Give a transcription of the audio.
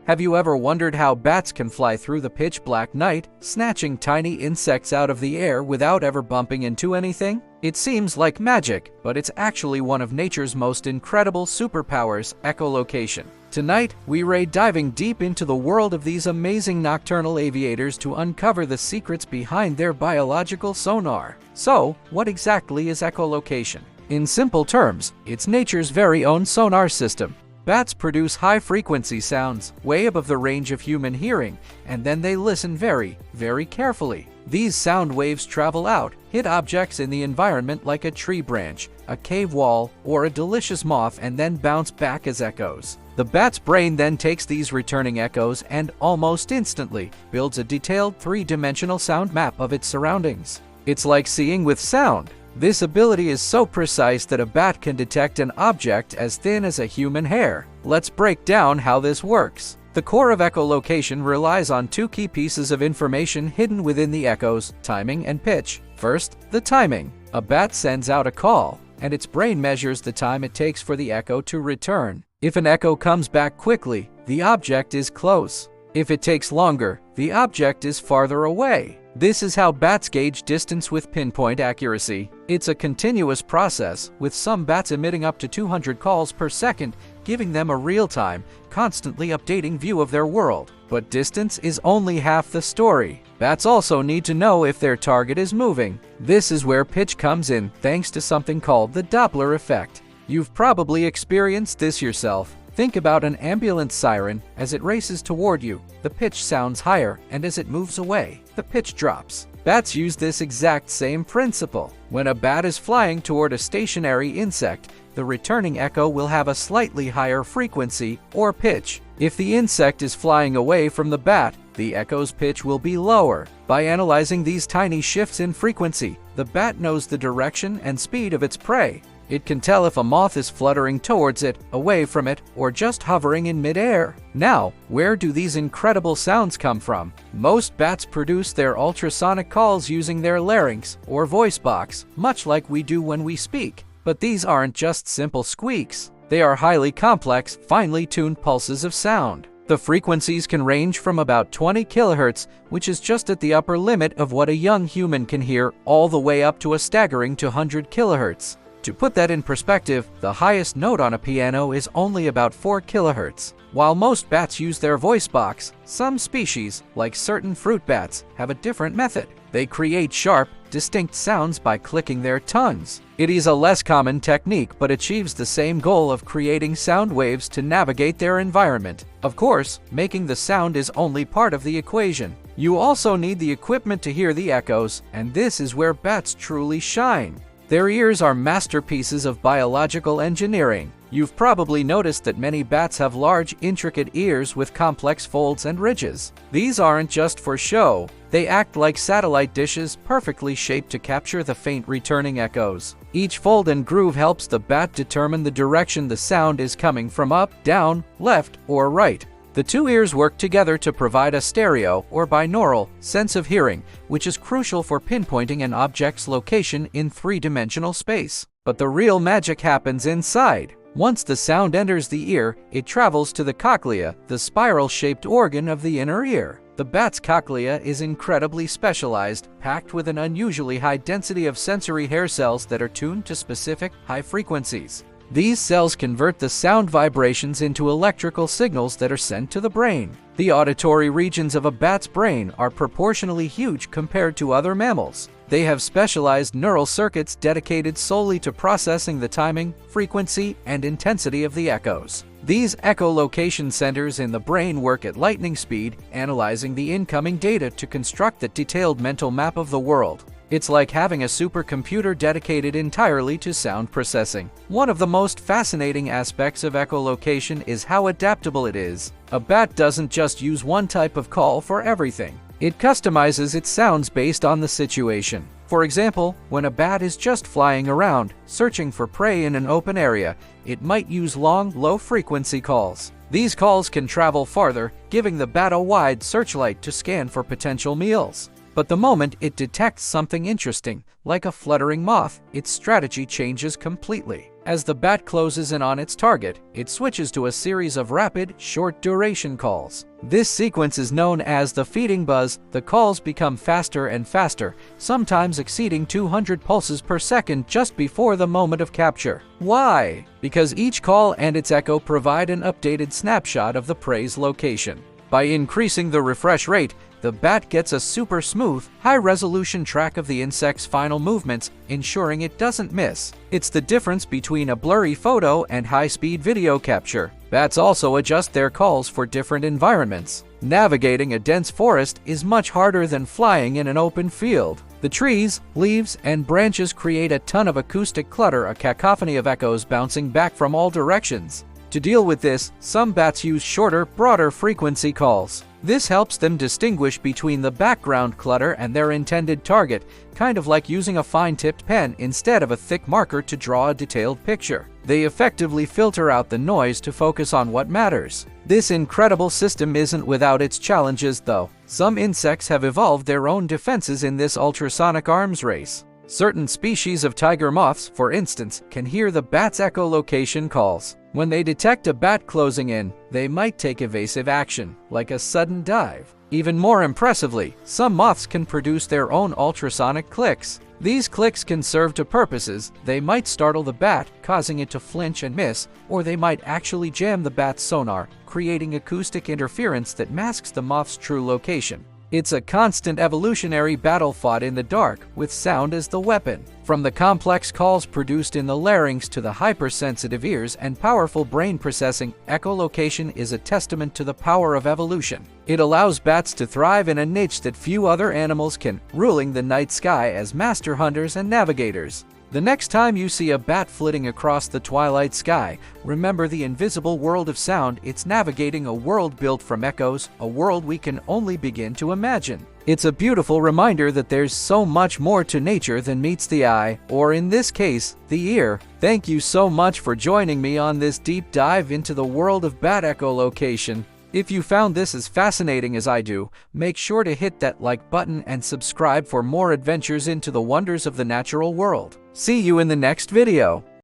Have you ever wondered how bats can fly through the pitch-black night, snatching tiny insects out of the air without ever bumping into anything? It seems like magic, but it's actually one of nature's most incredible superpowers, echolocation. Tonight, we're diving deep into the world of these amazing nocturnal aviators to uncover the secrets behind their biological sonar. So, what exactly is echolocation? In simple terms, it's nature's very own sonar system. Bats produce high-frequency sounds, way above the range of human hearing, and then they listen very, very carefully. These sound waves travel out, hit objects in the environment like a tree branch, a cave wall, or a delicious moth, and then bounce back as echoes. The bat's brain then takes these returning echoes and, almost instantly, builds a detailed three-dimensional sound map of its surroundings. It's like seeing with sound. This ability is so precise that a bat can detect an object as thin as a human hair. Let's break down how this works. The core of echolocation relies on two key pieces of information hidden within the echoes: timing and pitch. First, the timing. A bat sends out a call, and its brain measures the time it takes for the echo to return. If an echo comes back quickly, the object is close. If it takes longer, the object is farther away. This is how bats gauge distance with pinpoint accuracy. It's a continuous process, with some bats emitting up to 200 calls per second, giving them a real-time, constantly updating view of their world. But distance is only half the story. Bats also need to know if their target is moving. This is where pitch comes in, thanks to something called the Doppler effect. You've probably experienced this yourself. Think about an ambulance siren. As it races toward you, the pitch sounds higher, and as it moves away, the pitch drops. Bats use this exact same principle. When a bat is flying toward a stationary insect, the returning echo will have a slightly higher frequency or pitch. If the insect is flying away from the bat, the echo's pitch will be lower. By analyzing these tiny shifts in frequency, the bat knows the direction and speed of its prey. It can tell if a moth is fluttering towards it, away from it, or just hovering in midair. Now, where do these incredible sounds come from? Most bats produce their ultrasonic calls using their larynx, or voice box, much like we do when we speak. But these aren't just simple squeaks. They are highly complex, finely tuned pulses of sound. The frequencies can range from about 20 kHz, which is just at the upper limit of what a young human can hear, all the way up to a staggering 200 kHz. To put that in perspective, the highest note on a piano is only about 4 kHz. While most bats use their voice box, some species, like certain fruit bats, have a different method. They create sharp, distinct sounds by clicking their tongues. It is a less common technique, but achieves the same goal of creating sound waves to navigate their environment. Of course, making the sound is only part of the equation. You also need the equipment to hear the echoes, and this is where bats truly shine. Their ears are masterpieces of biological engineering. You've probably noticed that many bats have large, intricate ears with complex folds and ridges. These aren't just for show. They act like satellite dishes, perfectly shaped to capture the faint returning echoes. Each fold and groove helps the bat determine the direction the sound is coming from: up, down, left, or right. The two ears work together to provide a stereo, or binaural, sense of hearing, which is crucial for pinpointing an object's location in three-dimensional space. But the real magic happens inside. Once the sound enters the ear, it travels to the cochlea, the spiral-shaped organ of the inner ear. The bat's cochlea is incredibly specialized, packed with an unusually high density of sensory hair cells that are tuned to specific, high frequencies. These cells convert the sound vibrations into electrical signals that are sent to the brain. The auditory regions of a bat's brain are proportionally huge compared to other mammals. They have specialized neural circuits dedicated solely to processing the timing, frequency, and intensity of the echoes. These echolocation centers in the brain work at lightning speed, analyzing the incoming data to construct a detailed mental map of the world. It's like having a supercomputer dedicated entirely to sound processing. One of the most fascinating aspects of echolocation is how adaptable it is. A bat doesn't just use one type of call for everything. It customizes its sounds based on the situation. For example, when a bat is just flying around, searching for prey in an open area, it might use long, low-frequency calls. These calls can travel farther, giving the bat a wide searchlight to scan for potential meals. But the moment it detects something interesting, like a fluttering moth, its strategy changes completely. As the bat closes in on its target, it switches to a series of rapid, short-duration calls. This sequence is known as the feeding buzz. The calls become faster and faster, sometimes exceeding 200 pulses per second just before the moment of capture. Why? Because each call and its echo provide an updated snapshot of the prey's location. By increasing the refresh rate, the bat gets a super smooth, high-resolution track of the insect's final movements, ensuring it doesn't miss. It's the difference between a blurry photo and high-speed video capture. Bats also adjust their calls for different environments. Navigating a dense forest is much harder than flying in an open field. The trees, leaves, and branches create a ton of acoustic clutter, a cacophony of echoes bouncing back from all directions. To deal with this, some bats use shorter, broader frequency calls. This helps them distinguish between the background clutter and their intended target, kind of like using a fine-tipped pen instead of a thick marker to draw a detailed picture. They effectively filter out the noise to focus on what matters. This incredible system isn't without its challenges, though. Some insects have evolved their own defenses in this ultrasonic arms race. Certain species of tiger moths, for instance, can hear the bat's echolocation calls. When they detect a bat closing in, they might take evasive action, like a sudden dive. Even more impressively, some moths can produce their own ultrasonic clicks. These clicks can serve two purposes. They might startle the bat, causing it to flinch and miss, or they might actually jam the bat's sonar, creating acoustic interference that masks the moth's true location. It's a constant evolutionary battle fought in the dark, with sound as the weapon. From the complex calls produced in the larynx to the hypersensitive ears and powerful brain processing, echolocation is a testament to the power of evolution. It allows bats to thrive in a niche that few other animals can, ruling the night sky as master hunters and navigators. The next time you see a bat flitting across the twilight sky, remember the invisible world of sound. It's navigating a world built from echoes, a world we can only begin to imagine. It's a beautiful reminder that there's so much more to nature than meets the eye, or in this case, the ear. Thank you so much for joining me on this deep dive into the world of bat echolocation. If you found this as fascinating as I do, make sure to hit that like button and subscribe for more adventures into the wonders of the natural world. See you in the next video.